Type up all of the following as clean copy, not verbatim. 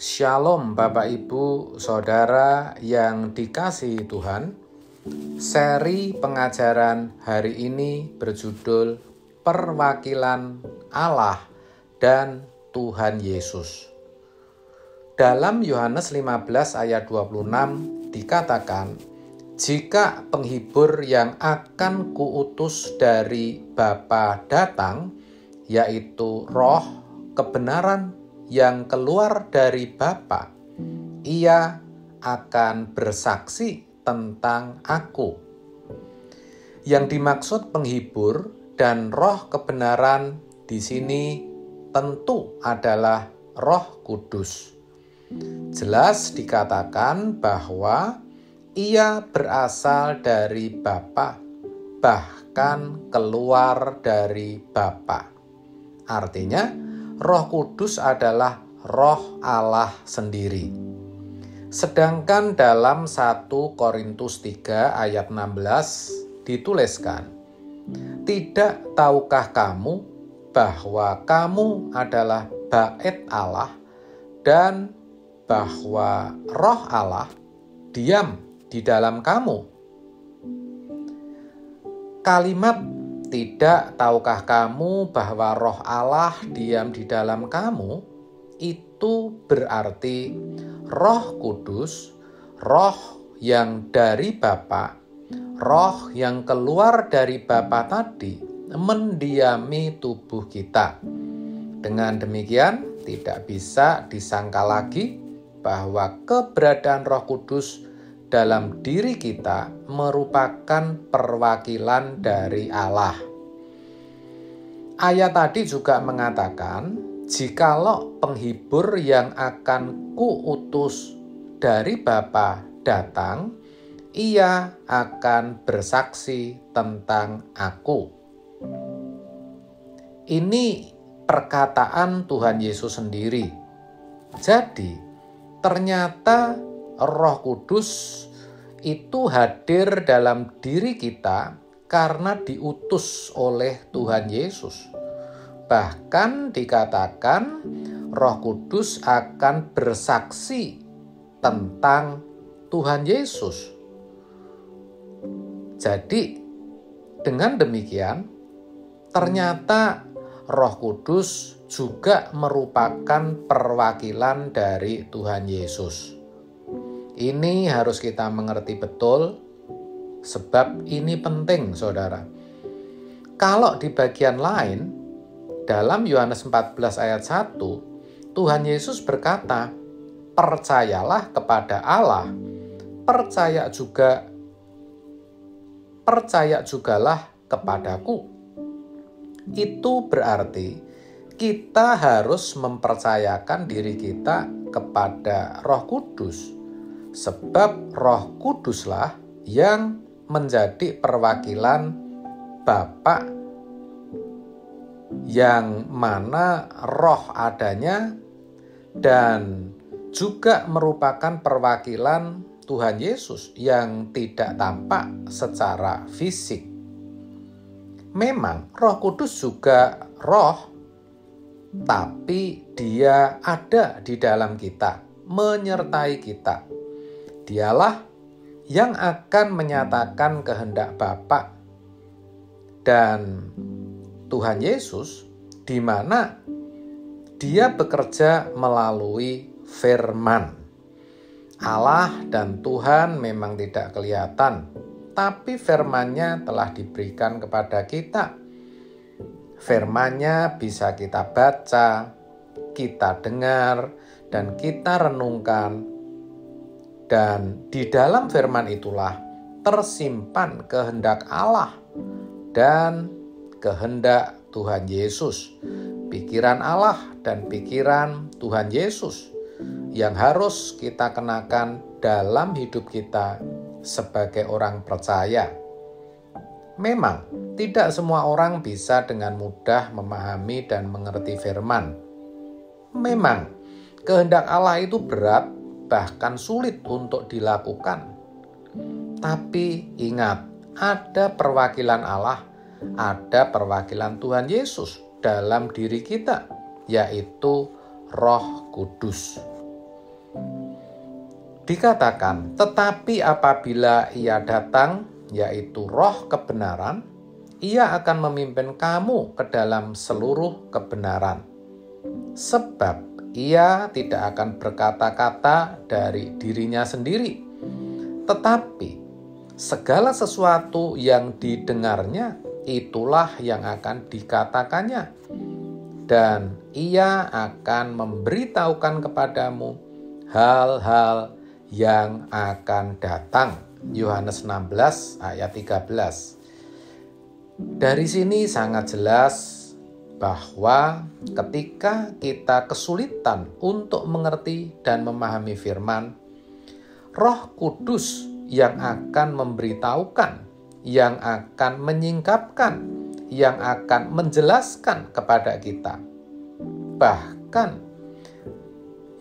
Shalom Bapak Ibu Saudara yang dikasihi Tuhan. Seri pengajaran hari ini berjudul Perwakilan Allah dan Tuhan Yesus. Dalam Yohanes 15 ayat 26 dikatakan, jika penghibur yang akan kuutus dari Bapa datang, yaitu Roh kebenaran yang keluar dari Bapa, ia akan bersaksi tentang aku. Yang dimaksud penghibur dan Roh kebenaran di sini tentu adalah Roh Kudus. Jelas dikatakan bahwa ia berasal dari Bapa, bahkan keluar dari Bapa. Artinya, Roh Kudus adalah Roh Allah sendiri. Sedangkan dalam 1 Korintus 3 ayat 16 dituliskan, tidak tahukah kamu bahwa kamu adalah bait Allah dan bahwa Roh Allah diam di dalam kamu? Kalimat tidak tahukah kamu bahwa Roh Allah diam di dalam kamu, itu berarti Roh Kudus, Roh yang dari Bapa, Roh yang keluar dari Bapa tadi mendiami tubuh kita. Dengan demikian tidak bisa disangka lagi bahwa keberadaan Roh Kudus dalam diri kita merupakan perwakilan dari Allah. Ayat tadi juga mengatakan, jikalau penghibur yang akan kuutus dari Bapa datang, ia akan bersaksi tentang aku. Ini perkataan Tuhan Yesus sendiri. Jadi, ternyata Roh Kudus itu hadir dalam diri kita karena diutus oleh Tuhan Yesus. Bahkan dikatakan Roh Kudus akan bersaksi tentang Tuhan Yesus. Jadi dengan demikian ternyata Roh Kudus juga merupakan perwakilan dari Tuhan Yesus. Ini harus kita mengerti betul, sebab ini penting, saudara. Kalau di bagian lain, dalam Yohanes 14 ayat 1, Tuhan Yesus berkata, percayalah kepada Allah, percaya jugalah kepadaku. Itu berarti kita harus mempercayakan diri kita kepada Roh Kudus. Sebab Roh Kuduslah yang menjadi perwakilan Bapa, yang mana roh adanya dan juga merupakan perwakilan Tuhan Yesus yang tidak tampak secara fisik. Memang Roh Kudus juga roh, tapi dia ada di dalam kita, menyertai kita. Dialah yang akan menyatakan kehendak Bapa dan Tuhan Yesus, di mana Dia bekerja melalui firman. Allah dan Tuhan memang tidak kelihatan, tapi firman-Nya telah diberikan kepada kita. Firman-Nya bisa kita baca, kita dengar, dan kita renungkan. Dan di dalam firman itulah tersimpan kehendak Allah dan kehendak Tuhan Yesus. Pikiran Allah dan pikiran Tuhan Yesus yang harus kita kenakan dalam hidup kita sebagai orang percaya. Memang tidak semua orang bisa dengan mudah memahami dan mengerti firman. Memang kehendak Allah itu berat, bahkan sulit untuk dilakukan. Tapi ingat, ada perwakilan Allah, ada perwakilan Tuhan Yesus dalam diri kita, yaitu Roh Kudus. Dikatakan, tetapi apabila Ia datang, yaitu Roh kebenaran, Ia akan memimpin kamu ke dalam seluruh kebenaran. Sebab Ia tidak akan berkata-kata dari dirinya sendiri, tetapi segala sesuatu yang didengarnya, itulah yang akan dikatakannya. Dan Ia akan memberitahukan kepadamu hal-hal yang akan datang. Yohanes 16 ayat 13. Dari sini sangat jelas bahwa ketika kita kesulitan untuk mengerti dan memahami firman, Roh Kudus yang akan memberitahukan, yang akan menyingkapkan, yang akan menjelaskan kepada kita. Bahkan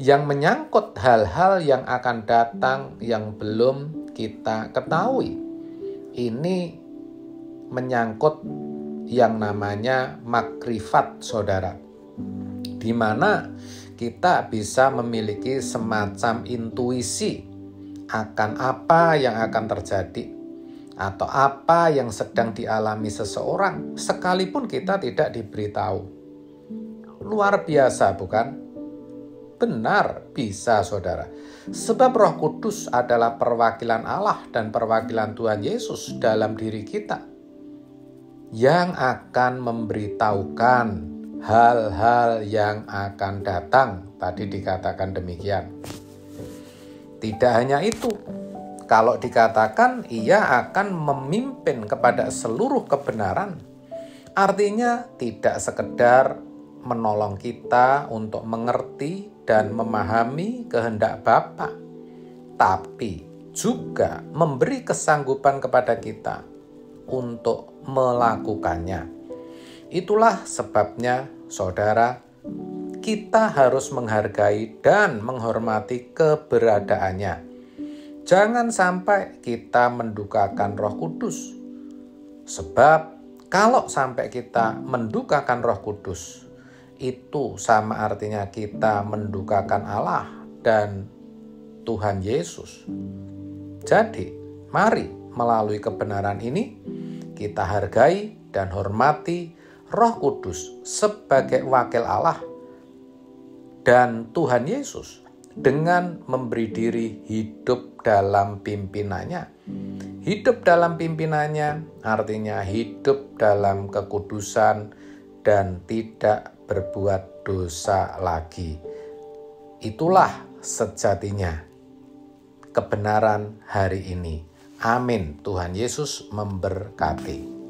yang menyangkut hal-hal yang akan datang yang belum kita ketahui. Ini menyangkut yang namanya makrifat, saudara, di mana kita bisa memiliki semacam intuisi akan apa yang akan terjadi atau apa yang sedang dialami seseorang, sekalipun kita tidak diberitahu. Luar biasa, bukan? Benar, bisa, saudara. Sebab Roh Kudus adalah perwakilan Allah dan perwakilan Tuhan Yesus dalam diri kita, yang akan memberitahukan hal-hal yang akan datang. Tadi dikatakan demikian. Tidak hanya itu, kalau dikatakan Ia akan memimpin kepada seluruh kebenaran, artinya tidak sekedar menolong kita untuk mengerti dan memahami kehendak Bapa, tapi juga memberi kesanggupan kepada kita untuk melakukannya. Itulah sebabnya, saudara, kita harus menghargai dan menghormati keberadaannya. Jangan sampai kita mendukakan Roh Kudus. Sebab kalau sampai kita mendukakan Roh Kudus, itu sama artinya kita mendukakan Allah dan Tuhan Yesus. Jadi, mari melalui kebenaran ini kita hargai dan hormati Roh Kudus sebagai wakil Allah dan Tuhan Yesus dengan memberi diri hidup dalam pimpinannya. Hidup dalam pimpinannya artinya hidup dalam kekudusan dan tidak berbuat dosa lagi. Itulah sejatinya kebenaran hari ini. Amin. Tuhan Yesus memberkati.